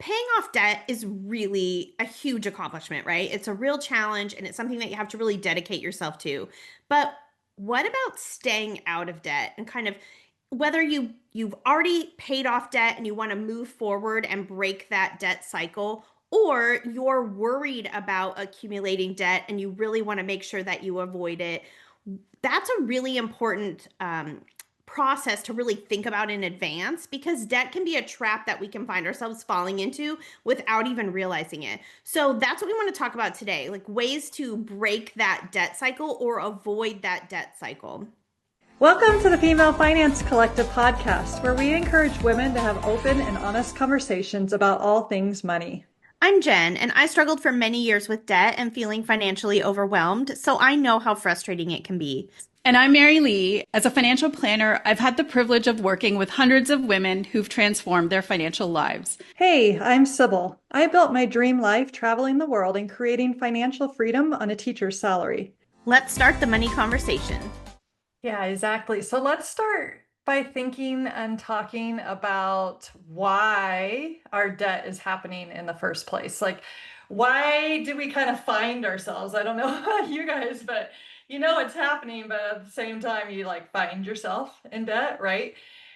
paying off debt is really a huge accomplishment, right? It's a real challenge and it's something that you have to really dedicate yourself to. But what about staying out of debt and kind of whether you've already paid off debt and you want to move forward and break that debt cycle, or you're worried about accumulating debt and you really want to make sure that you avoid it? That's a really important process to really think about in advance because debt can be a trap that we can find ourselves falling into without even realizing it. So that's what we want to talk about today, like ways to break that debt cycle or avoid that debt cycle. Welcome to the Female Finance Collective podcast, where we encourage women to have open and honest conversations about all things money. I'm Jen, and I struggled for many years with debt and feeling financially overwhelmed, so I know how frustrating it can be. And I'm Meri-Li. As a financial planner, I've had the privilege of working with hundreds of women who've transformed their financial lives. Hey, I'm Sybil. I built my dream life traveling the world and creating financial freedom on a teacher's salary. Let's start the money conversation. Yeah, exactly. So let's start by thinking and talking about why our debt is happening in the first place. Like, why do we kind of find ourselves? I don't know about you guys, but you know it's happening, but at the same time, you like find yourself in debt, right?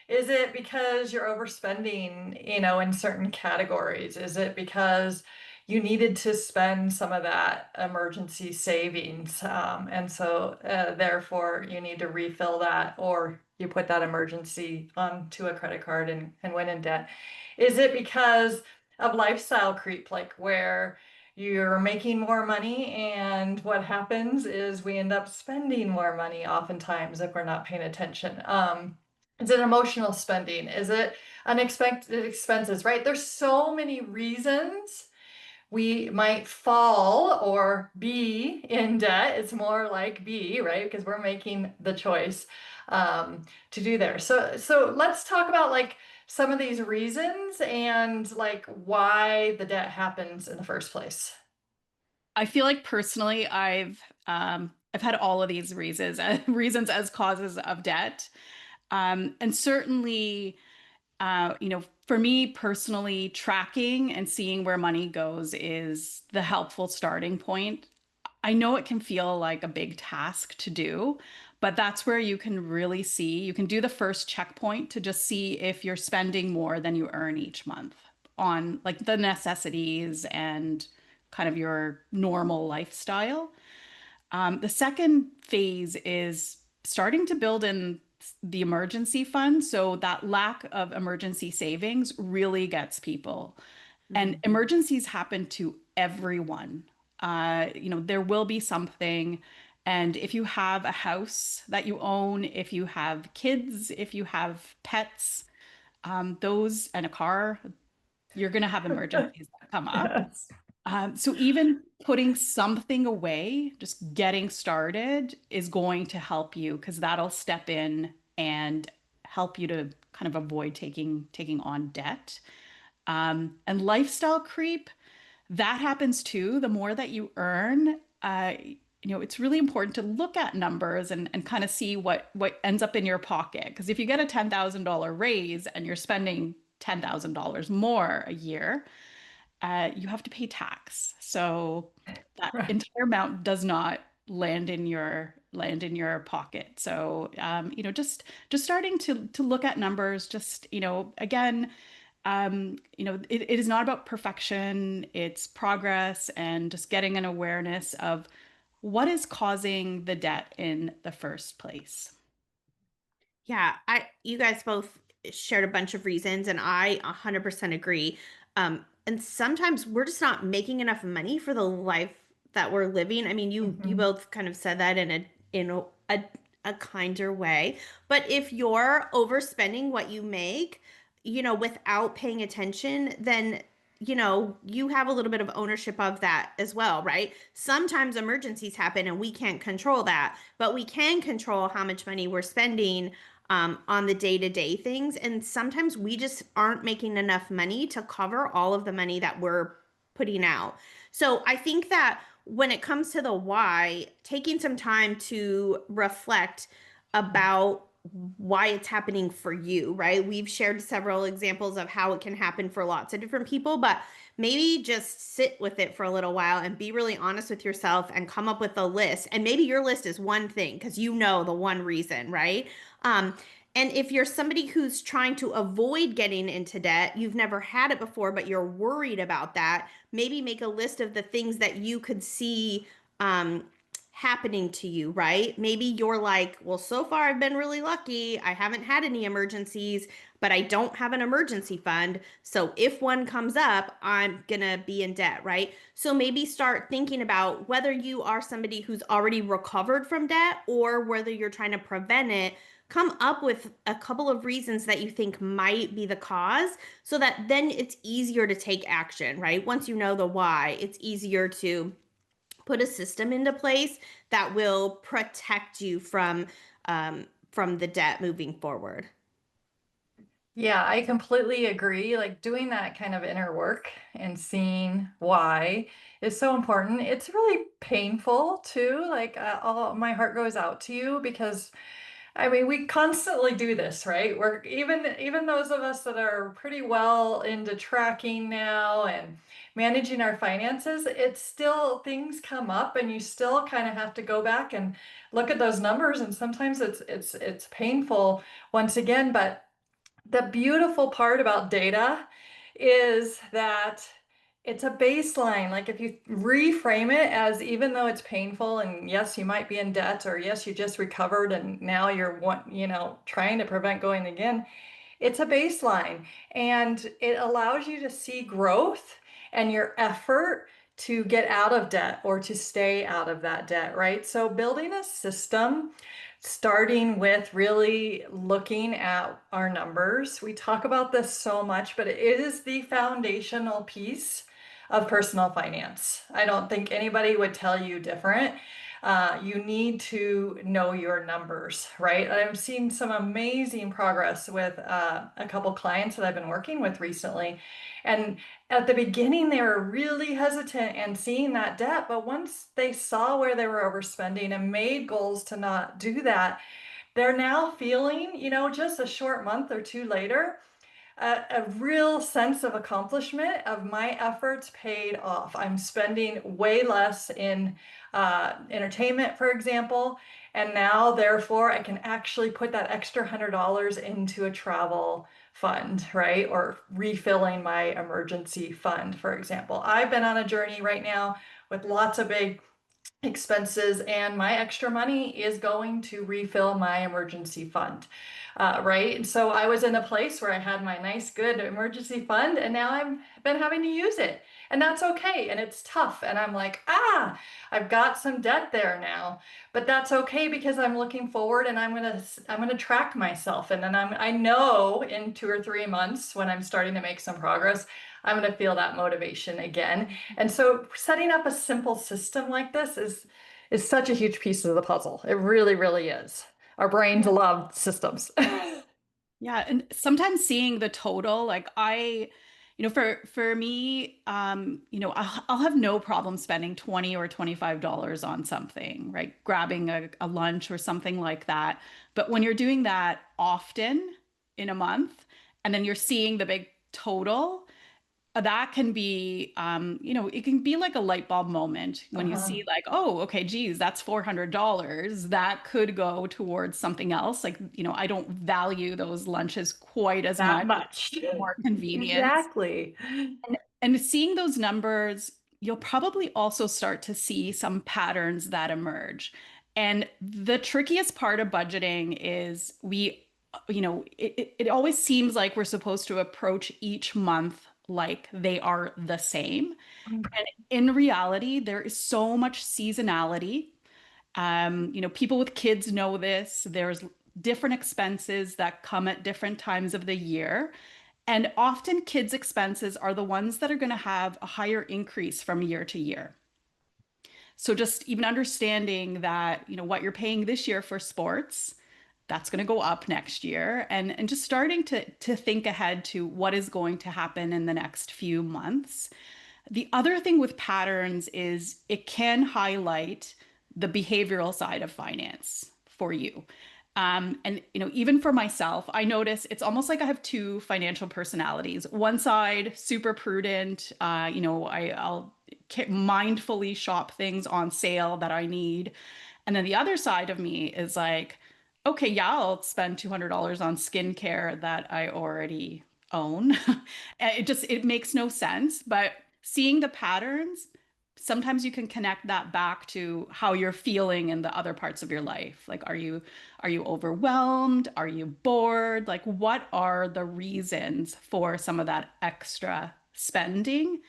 Is it because you're overspending, in certain categories? Is it because you needed to spend some of that emergency savings, and so therefore you need to refill that, or you put that emergency onto a credit card and went in debt? Is it because of lifestyle creep, like where you're making more money and what happens is we end up spending more money oftentimes if we're not paying attention? Is it emotional spending? Is it unexpected expenses, right? There's so many reasons we might fall or be in debt. It's more like be, right? Because we're making the choice to do there. So let's talk about like some of these reasons and like why the debt happens in the first place. I feel like personally, I've had all of these reasons as causes of debt, and certainly, for me personally, tracking and seeing where money goes is the helpful starting point. I know it can feel like a big task to do, but that's where you can really see, you can do the first checkpoint to just see if you're spending more than you earn each month on like the necessities and kind of your normal lifestyle. The second phase is starting to build in the emergency fund. So that lack of emergency savings really gets people. And emergencies happen to everyone. There will be something. And if you have a house that you own, if you have kids, if you have pets, those and a car, you're going to have emergencies that come up. Yes. So even putting something away, just getting started is going to help you because that'll step in and help you to kind of avoid taking on debt. And lifestyle creep, that happens too. The more that you earn, it's really important to look at numbers and kind of see what ends up in your pocket. Because if you get a $10,000 raise and you're spending $10,000 more a year, you have to pay tax. So that Right. entire amount does not land in your pocket. So just starting to look at numbers, just again, it is not about perfection. It's progress and just getting an awareness of what is causing the debt in the first place. Yeah, you guys both shared a bunch of reasons and I 100% agree. And sometimes we're just not making enough money for the life that we're living. I mean, you Mhm. both kind of said that in a kinder way. But if you're overspending what you make, without paying attention, then you have a little bit of ownership of that as well, right? Sometimes emergencies happen and we can't control that, but we can control how much money we're spending on the day-to-day things. And sometimes we just aren't making enough money to cover all of the money that we're putting out. So I think that when it comes to the why, taking some time to reflect about why it's happening for you, right? We've shared several examples of how it can happen for lots of different people, but maybe just sit with it for a little while and be really honest with yourself and come up with a list. And maybe your list is one thing because you know the one reason, right? Um, and if you're somebody who's trying to avoid getting into debt, you've never had it before, but you're worried about that, maybe make a list of the things that you could see happening to you, right? Maybe you're like, well, so far I've been really lucky. I haven't had any emergencies, but I don't have an emergency fund. So if one comes up, I'm going to be in debt, right? So maybe start thinking about whether you are somebody who's already recovered from debt or whether you're trying to prevent it. Come up with a couple of reasons that you think might be the cause so that then it's easier to take action, right? Once you know the why, it's easier to put a system into place that will protect you from the debt moving forward. Yeah, I completely agree. Like doing that kind of inner work and seeing why is so important. It's really painful too. Like all my heart goes out to you because I mean, we constantly do this, right? We're even those of us that are pretty well into tracking now and managing our finances, it's still things come up and you still kind of have to go back and look at those numbers and sometimes it's painful once again, but the beautiful part about data is that it's a baseline. Like if you reframe it as even though it's painful and yes, you might be in debt or yes, you just recovered and now you're trying to prevent going again, it's a baseline and it allows you to see growth and your effort to get out of debt or to stay out of that debt, right? So building a system, starting with really looking at our numbers. We talk about this so much, but it is the foundational piece of personal finance. I don't think anybody would tell you different. You need to know your numbers, right? I've seen some amazing progress with a couple clients that I've been working with recently. And at the beginning, they were really hesitant and seeing that debt. But once they saw where they were overspending and made goals to not do that, they're now feeling, just a short month or two later, a real sense of accomplishment of my efforts paid off. I'm spending way less in entertainment, for example, and now therefore I can actually put that extra $100 into a travel fund, right? Or refilling my emergency fund, for example. I've been on a journey right now with lots of big expenses and my extra money is going to refill my emergency fund, right? And so I was in a place where I had my nice good emergency fund and now I've been having to use it and that's okay and it's tough and I'm like, I've got some debt there now, but that's okay because I'm looking forward and I'm gonna track myself and then I know in 2 or 3 months when I'm starting to make some progress I'm going to feel that motivation again. And so setting up a simple system like this is such a huge piece of the puzzle. It really, really is. Our brains love systems. Yeah, and sometimes seeing the total, like for me, I'll have no problem spending 20 or $25 on something, right? Grabbing a lunch or something like that. But when you're doing that often in a month, and then you're seeing the big total, that can be it can be like a light bulb moment when you Uh-huh. see like, oh, okay, geez, that's $400 that could go towards something else. Like, I don't value those lunches quite as That much. much. More convenience. Exactly. And seeing those numbers, you'll probably also start to see some patterns that emerge. And the trickiest part of budgeting is it always seems like we're supposed to approach each month like they are the same. And in reality, there is so much seasonality. People with kids know this. There's different expenses that come at different times of the year. And often kids' expenses are the ones that are going to have a higher increase from year to year. So just even understanding that, what you're paying this year for sports, that's going to go up next year and just starting to think ahead to what is going to happen in the next few months. The other thing with patterns is it can highlight the behavioral side of finance for you. And even for myself, I notice it's almost like I have two financial personalities. One side, super prudent. I'll mindfully shop things on sale that I need, and then the other side of me is like, okay, yeah, I'll spend $200 on skincare that I already own. And it makes no sense, but seeing the patterns, sometimes you can connect that back to how you're feeling in the other parts of your life. Like, are you overwhelmed? Are you bored? Like, what are the reasons for some of that extra spending?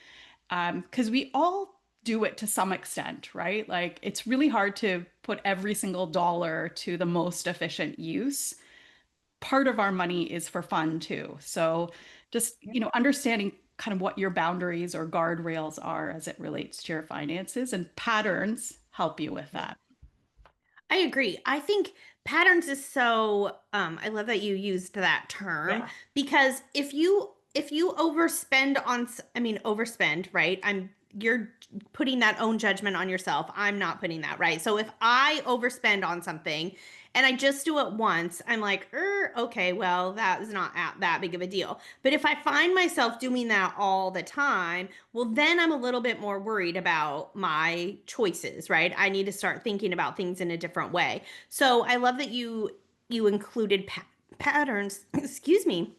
Because we all do it to some extent, right? Like, it's really hard to put every single dollar to the most efficient use. Part of our money is for fun too. So just, understanding kind of what your boundaries or guardrails are as it relates to your finances, and patterns help you with Yeah. that. I agree. I think patterns is so I love that you used that term Yeah. because if you overspend on I mean overspend, right? You're putting that own judgment on yourself. I'm not putting that, right? So if I overspend on something and I just do it once, I'm like, okay, well, that is not that big of a deal. But if I find myself doing that all the time, well, then I'm a little bit more worried about my choices, right? I need to start thinking about things in a different way. So I love that you included patterns, excuse me,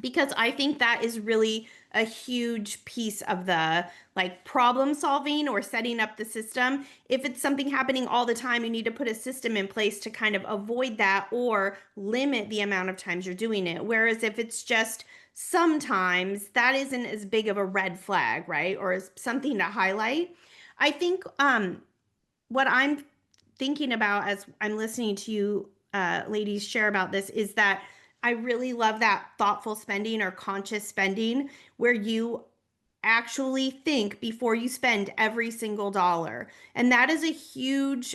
because I think that is really a huge piece of the like problem solving or setting up the system. If it's something happening all the time, you need to put a system in place to kind of avoid that or limit the amount of times you're doing it. Whereas if it's just sometimes, that isn't as big of a red flag, right? Or as something to highlight. I think what I'm thinking about as I'm listening to you ladies share about this is that I really love that thoughtful spending or conscious spending where you actually think before you spend every single dollar. And that is a huge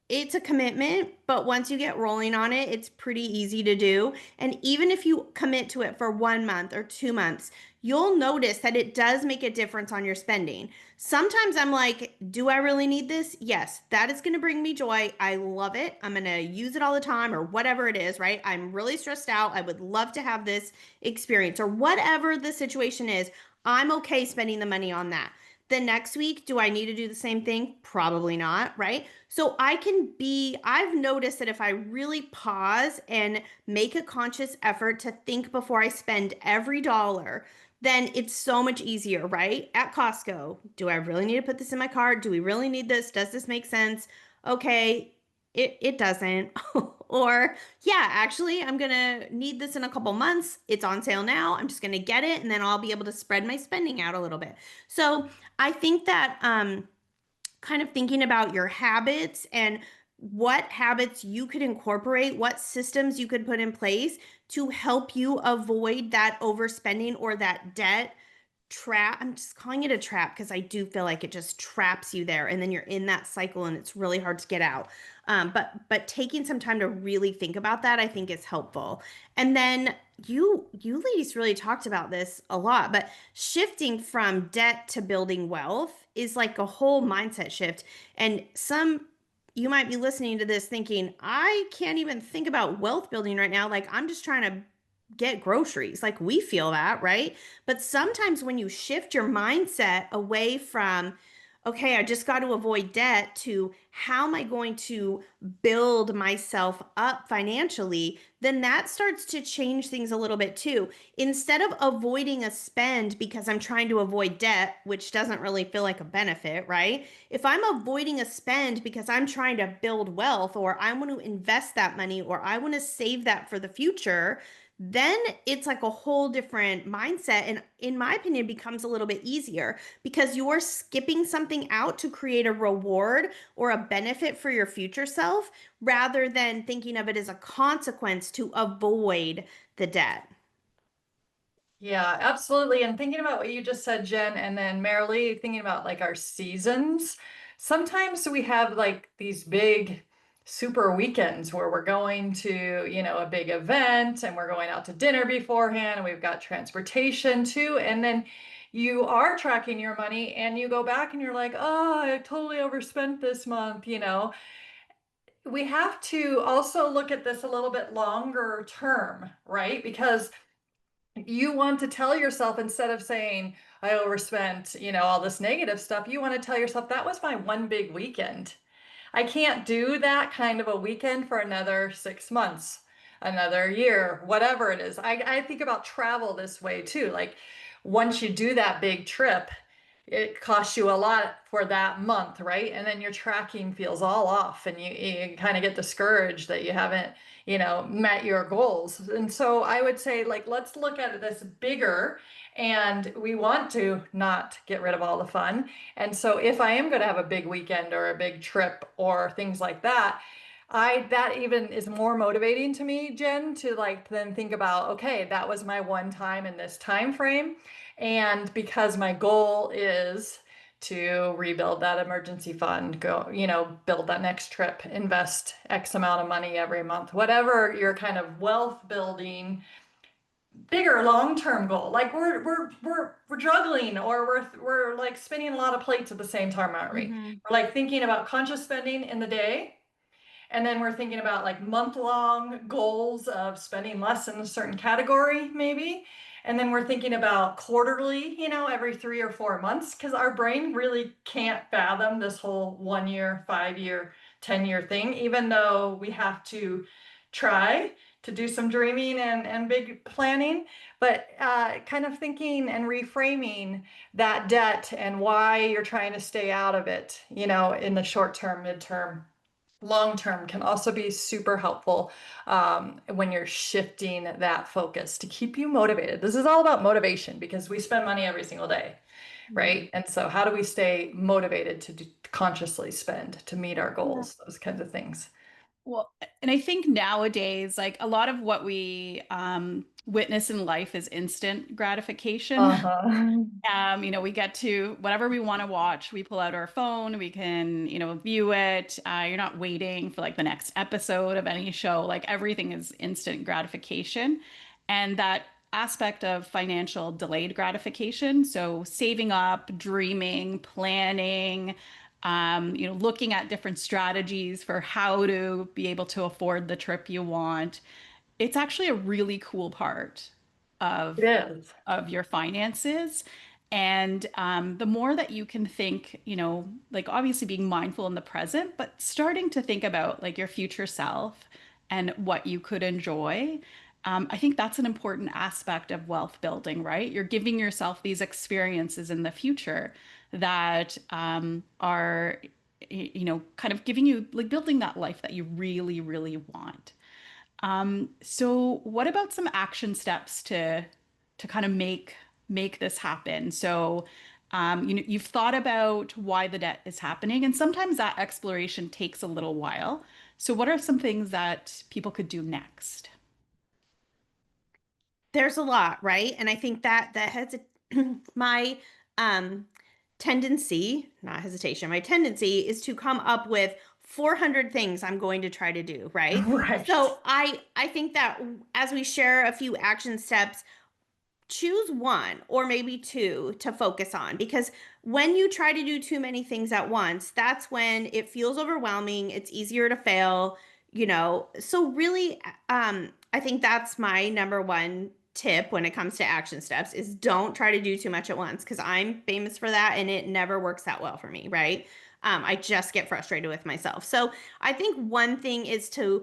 it's a commitment, but once you get rolling on it, it's pretty easy to do. And even if you commit to it for 1 month or 2 months, you'll notice that it does make a difference on your spending. Sometimes I'm like, do I really need this? Yes, that is going to bring me joy. I love it. I'm going to use it all the time or whatever it is, right? I'm really stressed out. I would love to have this experience or whatever the situation is. I'm okay spending the money on that. The next week, do I need to do the same thing? Probably not, right? So I've noticed that if I really pause and make a conscious effort to think before I spend every dollar, then it's so much easier, right? At Costco, do I really need to put this in my cart? Do we really need this? Does this make sense? Okay, it doesn't. Or, yeah, actually, I'm gonna need this in a couple months. It's on sale now. I'm just gonna get it and then I'll be able to spread my spending out a little bit. So I think that kind of thinking about your habits and what habits you could incorporate, what systems you could put in place to help you avoid that overspending or that debt trap. I'm just calling it a trap because I do feel like it just traps you there and then you're in that cycle and it's really hard to get out. But taking some time to really think about that, I think is helpful. And then you ladies really talked about this a lot, but shifting from debt to building wealth is like a whole mindset shift. And some you might be listening to this thinking, I can't even think about wealth building right now. Like I'm just trying to get groceries. Like we feel that, right? But sometimes when you shift your mindset away from, okay, I just got to avoid debt to how am I going to build myself up financially, then that starts to change things a little bit too. Instead of avoiding a spend because I'm trying to avoid debt, which doesn't really feel like a benefit, right? If I'm avoiding a spend because I'm trying to build wealth or I want to invest that money or I want to save that for the future, then it's like a whole different mindset. And in my opinion, becomes a little bit easier because you're skipping something out to create a reward or a benefit for your future self rather than thinking of it as a consequence to avoid the debt. Yeah, absolutely. And thinking about what you just said, Jen, and then Meri-Li, thinking about like our seasons. Sometimes we have like these big super weekends where we're going to, a big event and we're going out to dinner beforehand and we've got transportation too. And then you are tracking your money and you go back and you're like, oh, I totally overspent this month. we have to also look at this a little bit longer term, right? Because you want to tell yourself, instead of saying, I overspent, all this negative stuff, you want to tell yourself that was my one big weekend. I can't do that kind of a weekend for another 6 months, another year, whatever it is. I think about travel this way too. Like once you do that big trip, it costs you a lot for that month, right? And then your tracking feels all off and you kind of get discouraged that you haven't, met your goals. And so I would say, like, let's look at this bigger, and we want to not get rid of all the fun. And so if I am going to have a big weekend or a big trip or things like that, that even is more motivating to me, Jen, to like then think about, okay, that was my one time in this time frame. And because my goal is to rebuild that emergency fund, go, build that next trip, invest X amount of money every month, whatever your kind of wealth building bigger long-term goal. Like we're juggling, or we're like spinning a lot of plates at the same time, aren't we? Mm-hmm. We're like thinking about conscious spending in the day, and then we're thinking about like month-long goals of spending less in a certain category, maybe. And then we're thinking about quarterly, every 3 or 4 months, because our brain really can't fathom this whole 1 year, 5 year, 10 year thing, even though we have to try to do some dreaming and big planning. But kind of thinking and reframing that debt and why you're trying to stay out of it, in the short term, midterm, long term, can also be super helpful when you're shifting that focus to keep you motivated. This is all about motivation because we spend money every single day, right? And so how do we stay motivated to consciously spend to meet our Yeah. goals, those kinds of things. Well, and I think nowadays, like a lot of what we witness in life is instant gratification. Uh-huh. We get to whatever we want to watch. We pull out our phone, we can, view it. You're not waiting for like the next episode of any show. Like everything is instant gratification. And that aspect of financial delayed gratification, so saving up, dreaming, planning, looking at different strategies for how to be able to afford the trip you want. It's actually a really cool part It is. of your finances. And the more that you can think, like obviously being mindful in the present, but starting to think about like your future self and what you could enjoy. I think that's an important aspect of wealth building, right? You're giving yourself these experiences in the future that are, kind of giving you like building that life that you really, really want. So what about some action steps to kind of make this happen? So, you've thought about why the debt is happening, and sometimes that exploration takes a little while. So, what are some things that people could do next? There's a lot, right? And I think that has my um tendency, not hesitation, my tendency is to come up with 400 things I'm going to try to do, right? Right. So I think that as we share a few action steps, choose one or maybe two to focus on, because when you try to do too many things at once, that's when it feels overwhelming, it's easier to fail, so really, I think that's my number one tip when it comes to action steps is don't try to do too much at once, because I'm famous for that and it never works that well for me, right? I just get frustrated with myself. So I think one thing is to,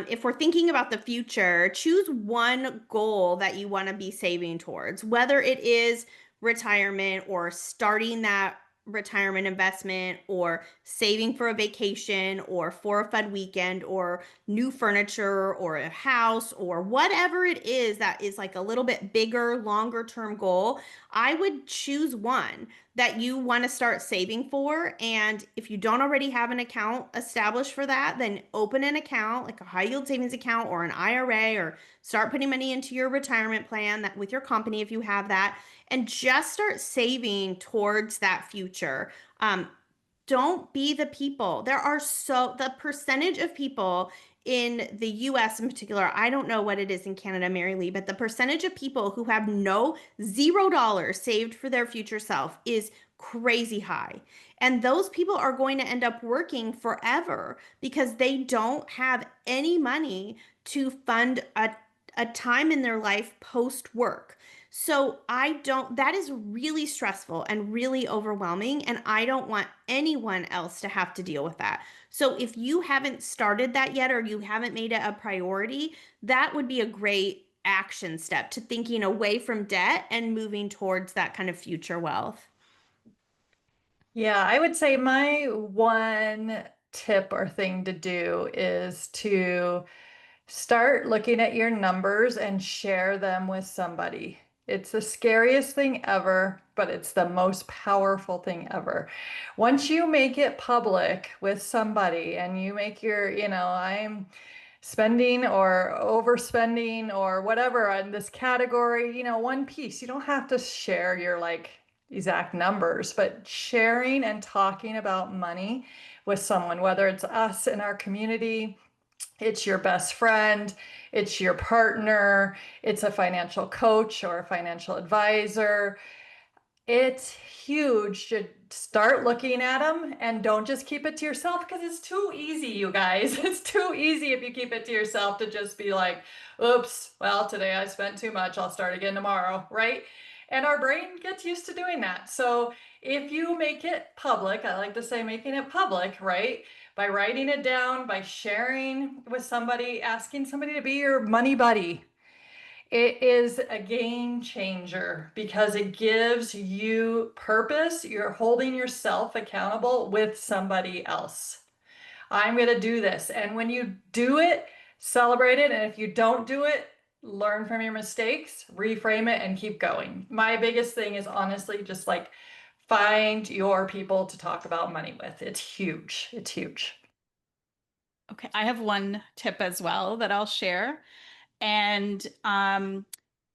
if we're thinking about the future, choose one goal that you want to be saving towards, whether it is retirement or starting that retirement investment or saving for a vacation or for a fun weekend or new furniture or a house or whatever it is that is like a little bit bigger, longer term goal. I would choose one that you want to start saving for. And if you don't already have an account established for that, then open an account, like a high yield savings account or an IRA, or start putting money into your retirement plan that with your company if you have that, and just start saving towards that future. Don't be the people. The percentage of people in the US in particular, I don't know what it is in Canada, Meri-Li, but the percentage of people who have $0 saved for their future self is crazy high. And those people are going to end up working forever because they don't have any money to fund a time in their life post work. So that is really stressful and really overwhelming. And I don't want anyone else to have to deal with that. So if you haven't started that yet or you haven't made it a priority, that would be a great action step to thinking away from debt and moving towards that kind of future wealth. Yeah, I would say my one tip or thing to do is to start looking at your numbers and share them with somebody. It's the scariest thing ever, but it's the most powerful thing ever. Once you make it public with somebody and you make I'm spending or overspending or whatever on this category, one piece. You don't have to share your exact numbers, but sharing and talking about money with someone, whether it's us in our community, it's your best friend, it's your partner, it's a financial coach or a financial advisor. It's huge to start looking at them and don't just keep it to yourself because it's too easy, you guys. It's too easy if you keep it to yourself to just be like, oops, well, today I spent too much. I'll start again tomorrow, right? And our brain gets used to doing that. So if you make it public, I like to say making it public, right? By writing it down, by sharing with somebody, asking somebody to be your money buddy. It is a game changer because it gives you purpose. You're holding yourself accountable with somebody else. I'm going to do this. And when you do it, celebrate it. And if you don't do it, learn from your mistakes, reframe it, and keep going. My biggest thing is honestly just find your people to talk about money with. It's huge. It's huge. Okay, I have one tip as well that I'll share. And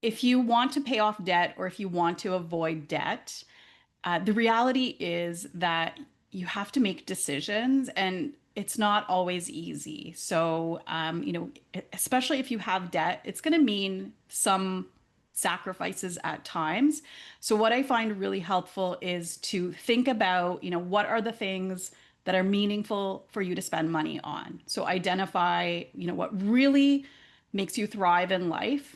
if you want to pay off debt or if you want to avoid debt, the reality is that you have to make decisions and it's not always easy. So, especially if you have debt, it's going to mean some sacrifices at times. So, what I find really helpful is to think about, what are the things that are meaningful for you to spend money on. So, identify, what really makes you thrive in life.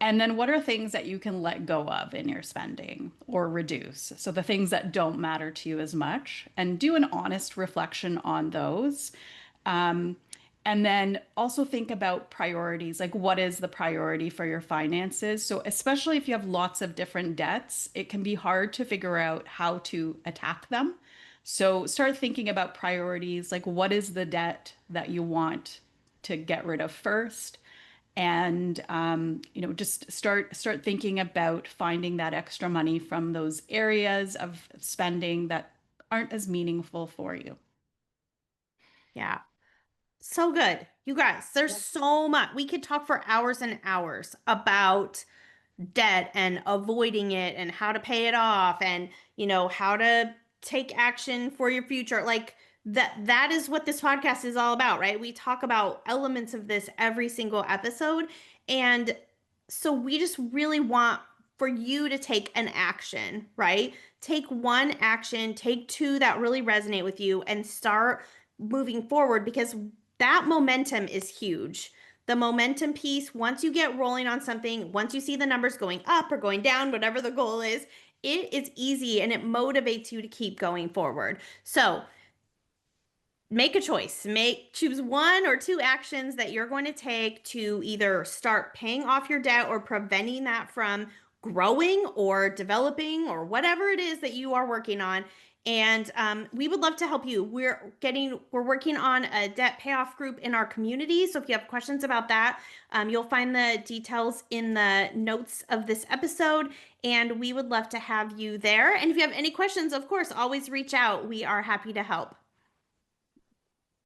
And then what are things that you can let go of in your spending or reduce? So the things that don't matter to you as much, and do an honest reflection on those. Um, and then also think about priorities, like what is the priority for your finances? So especially if you have lots of different debts, it can be hard to figure out how to attack them. So start thinking about priorities, like what is the debt that you want to get rid of first? And just start thinking about finding that extra money from those areas of spending that aren't as meaningful for you. Yeah. So good. You guys, there's so much. We could talk for hours and hours about debt and avoiding it and how to pay it off and, how to take action for your future. Like that is what this podcast is all about, right? We talk about elements of this every single episode. And so we just really want for you to take an action, right? Take one action, take two that really resonate with you and start moving forward because that momentum is huge. The momentum piece, once you get rolling on something, once you see the numbers going up or going down, whatever the goal is, it is easy and it motivates you to keep going forward. So make a choice. Choose one or two actions that you're going to take to either start paying off your debt or preventing that from growing or developing or whatever it is that you are working on. And we would love to help you. We're working on a debt payoff group in our community. So if you have questions about that, you'll find the details in the notes of this episode. And we would love to have you there. And if you have any questions, of course, always reach out. We are happy to help.